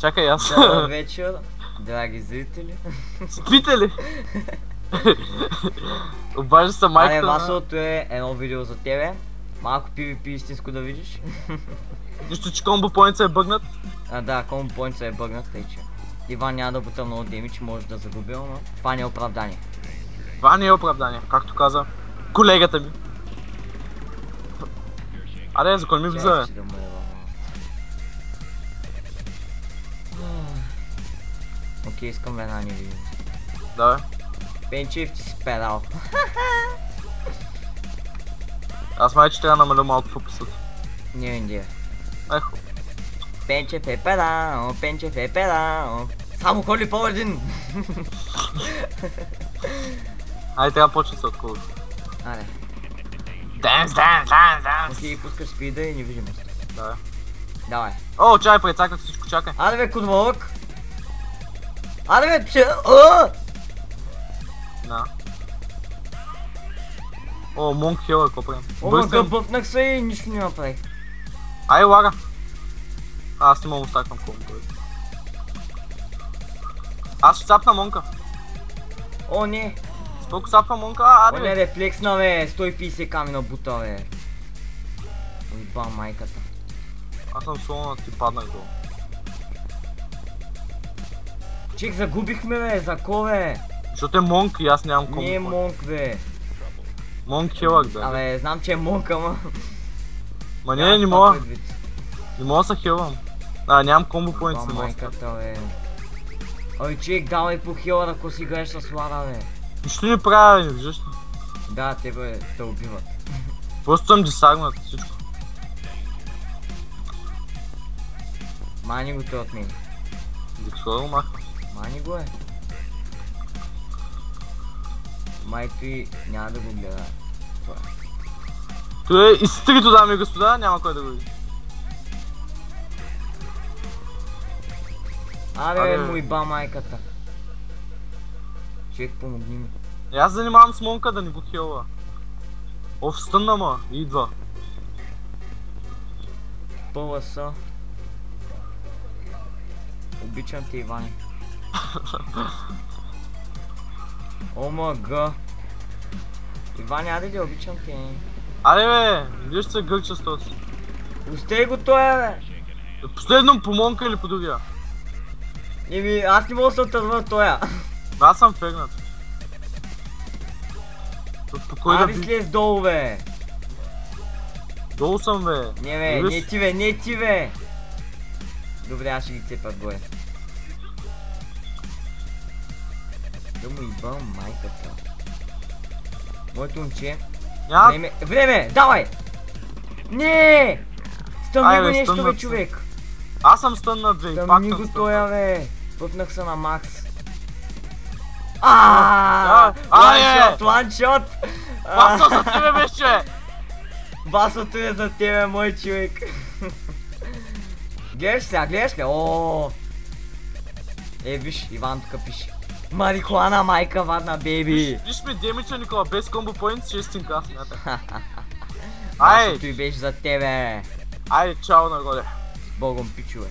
Чакай аз. Добър вечер, драги зрители. Спите ли? Обажда се майката. Аре, Василото е едно видео за тебе. Малко PvP истинско да видиш. Нищо, че комбо поинтса е бъгнат. А да, комбо поинтса е бъгнат, тъй че Иван няма да бута много демидж, може да загуби, но това не е оправдание. Това не е оправдание, както каза колегата ми. Аре, за кой ми влиза, бе? Окей, искам една ни видео. Да, бе. Пенчев, ти си педал. Аз май, че трябва да намаля малко в описът. Не. Ехо. Пенчев е педал, Пенчев е педал. Само холи по един. Ай, трябва почва да се отколва. Аре. Данс. Окей, пускаш спида и невидимост. Да, бе. Давай. О, чай, прецакнах всичко, чакай. Аре бе, кудволък. Аре бе, пчел. Да. О, Монк Хил, какво правим? Омага, бъпнах се и нищо не направих. Ай, лага. Аз не мога да стаквам комбо. Аз ще цапна Монка. О, не. Споко цапва Монка, О, аде не, бе. рефлекс на бе. 150 камена бута, бе. Уйба майката. Аз съм слона, ти паднах долу. Чек, загубихме, бе. За ко, бе? Защото е Монк и аз нямам комбо. Не е Монк, бе. Монк Хилък, бе. Абе, знам, че е Монк, ама... Ма не мога. Не мога да се хилвам. Нямам комбо поинтс, не мога. Майката, бе. Ой, чек, давай по хилър, ако си играеш с Лара, бе. Нищо не правя, не виждаш ли? Да, тебе те убиват. Просто съм дисагнат, всичко. Мани го той от мен. Диксора го махна. Мани го е. Майто и няма да го гледа. Той е изтрито, дами и господа, няма кой да го види. Абе, му иба майката. Чек, помогни ми. И аз занимавам с Монка да не го хилва. Оф, стънна ма, идва. ПЛС. Обичам те, Иване. ОМГ. Иване, аде да обичам те. Аре бе, виж се гърча с този. Пустай го той, бе. Последно по Монка или по другия? Еми, аз не мога да се отърва тоя. Аз съм фегнат. По кой да Аре, слез долу, бе. Долу съм, бе. Не, бе, не ти, бе. Добре, аз ще ги цепят горе. Да му ибам майката. Моето момче. Няма. Време, давай! Не! Стъмни го бе, нещо, бе, стъмнат човек. Аз съм стъннат, бе, и пак Стъмни съм го стъннат. тоя, бе. Пъпнах се на Макс. One shot! Басо за тебе беше! Басото е за тебе, мой човек. Гледаш ли? Ооо. Виж, Иван тук пише. Марихуана, майка вадна, бейби. Виж ми демича, Никола, без комбо поинтс, 6 аз смятам. Басото и беше за тебе. Айде, чао нагоре. Богом, пичове.